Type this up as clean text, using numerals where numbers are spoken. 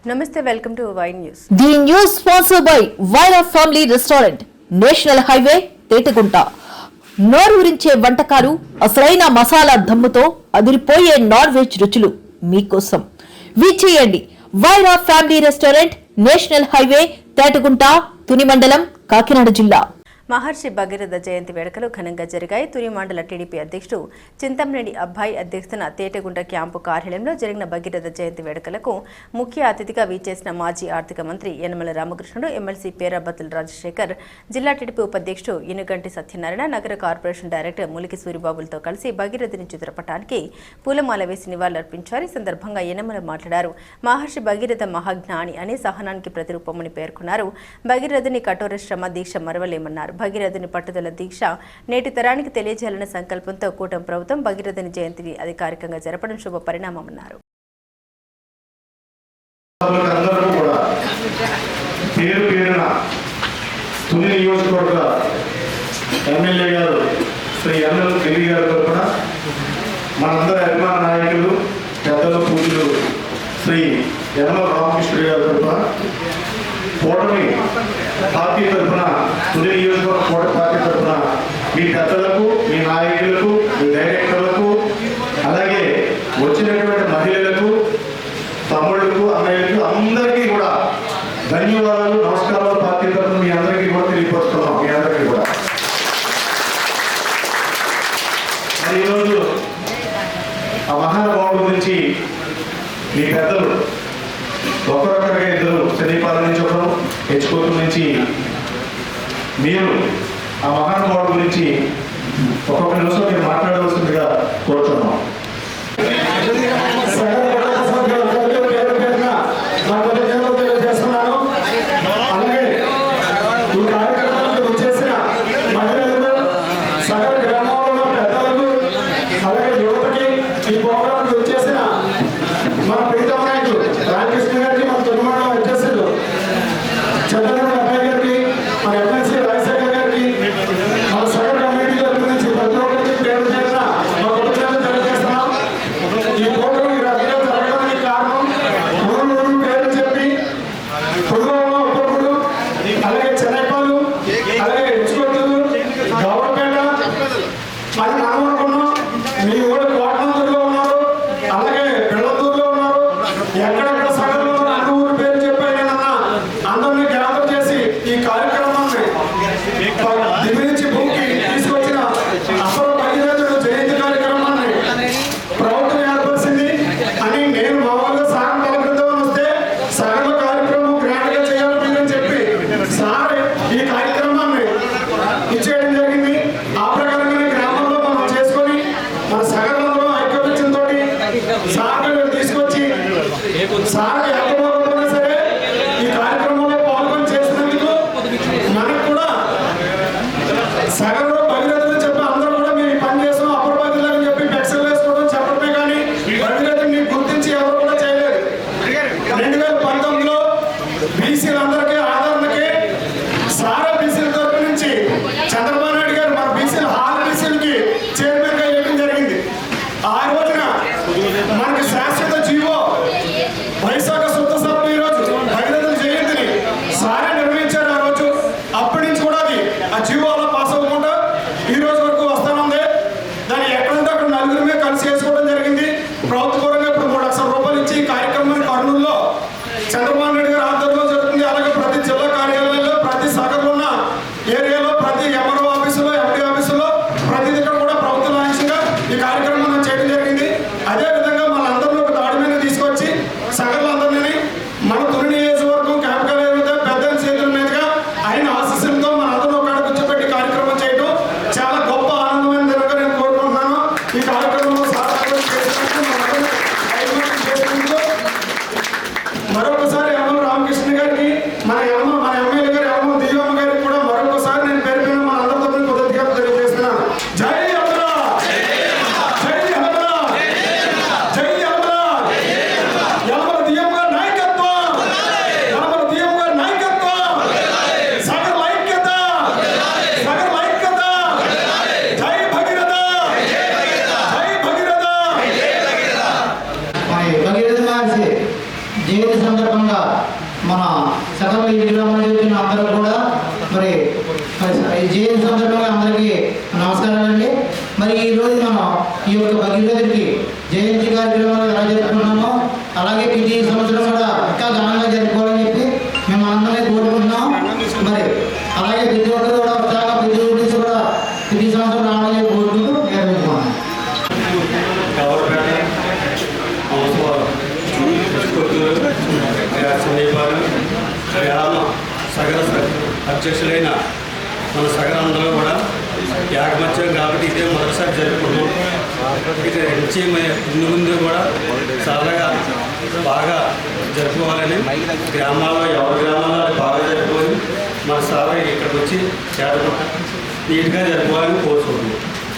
Namaste, welcome to Wine News. The news sponsored by Vaira Family Restaurant, National Highway, Tetegunta. నోరూరించే వంటకాలు, అసలైన మసాలా దమ్ముతో అదిరిపోయే non veg రుచులు మీకోసం. విచ్చేయండి Wyra family restaurant, national highway, Tetagunta, Tuni మండలం, కాకినాడ జిల్లా. మహర్షి భగీరథ జయంతి వేడుకలు ఘనంగా జరిగాయి. తుని మండల టీడీపీ అధ్యక్షుడు చింతమనేని అబ్బాయి అధ్యక్షతన తేటగుంట క్యాంపు కార్యాలయంలో జరిగిన భగీరథ జయంతి వేడుకలకు ముఖ్య అతిథిగా వీచేసిన మాజీ ఆర్థిక మంత్రి యనమల రామకృష్ణుడు, ఎమ్మెల్సీ పేరాబత్తుల రాజశేఖర్, జిల్లా టీడీపీ ఉపాధ్యక్షుడు ఇనుగంటి సత్యనారాయణ, నగర కార్పొరేషన్ డైరెక్టర్ ములికి సూరిబాబులతో కలిసి భగీరథుని చిత్రపటానికి పూలమాల వేసి నివాళులర్పించారు. ఈ సందర్భంగా యనమల మాట్లాడారు. మహర్షి భగీరథ మహాజ్ఞాని అని సహనానికి ప్రతిరూపమని పేర్కొన్నారు. భగీరథుని కఠోర శ్రమ దీక్ష మరవలేమన్నారు. భగీరథుని పట్టుదల దీక్ష నేటి తరానికి తెలియజేయాలన్న సంకల్పంతో కూటమి ప్రభుత్వం భగీరథుని జయంతిని అధికారికంగా జరపడం శుభ పరిణామమన్నారు. మనందరి అభిమాన నాయకులు పెద్దలు పూజలు శ్రీ యనమల రామకృష్ణుడు గారి తరఫున కూటమి పార్టీ తరఫున తుని నియోజకవర్గ కూటమి పార్టీ తరఫున మీ పెద్దలకు, మీ నాయకులకు, మీ డైరెక్టర్లకు, అలాగే వచ్చినటువంటి మహిళలకు, తమ్ముళ్లకు, అన్నయ్యలకు అందరికీ కూడా ధన్యవాదాలు, నమస్కారాలు. పార్టీ తరఫున మీ అందరికీ కూడా తెలియపరుస్తున్నాం. మీ అందరికీ కూడా మరి ఈరోజు ఆ మహానుభావుడి గురించి మీ పెద్దలు ఒకరొకరిగా ఇద్దరు శనిపాల నుంచి ఒకరు, హెచ్కోతు నుంచి మీరు ఆ మహానుభావుడి గురించి ఒక్కొక్క నిమిషం మీరు మాట్లాడవలసిందిగా కోరుతున్నాం. జీవిత సందర్భంగా సందర్భంగా మన సకల ఈ గ్రామంలో వచ్చిన అందరూ కూడా మరి జయంతి సందర్భంగా అందరికీ నమస్కారాలండి. మరి ఈరోజు మనం ఈ యొక్క భగీరథుడికి జయంతి కార్యక్రమాలు ఎలా జరుపుకున్నామో అలాగే ప్రతి సంవత్సరం కూడా ఇంకా ఘనంగా జరుపుకోవాలని చెప్పి మేము అందరినీ కోరుకుంటున్నాం. మరి అలాగే ప్రతి ఒక్కరు కూడా ఉత్సాహంగా ప్రతి ఊరి నుంచి కూడా ప్రతి సంవత్సరం రావాలని కోరుకుంటూ నిర్వహించుకున్నాం. గ్రామ సగర అధ్యక్షులైన మన సగరందరూ కూడా యాగమత్యం కాబట్టి ఇదే మొదటిసారి జరుపుకున్నాం. ఇక నుంచి ముందు కూడా సరదాగా బాగా జరుపుకోవాలని గ్రామాల్లో ఎవరి గ్రామాల్లో బాగా జరుపుకొని మన సార్ ఇక్కడికి వచ్చి నీట్గా జరుపుకోవాలని కోరుకుంటున్నాం.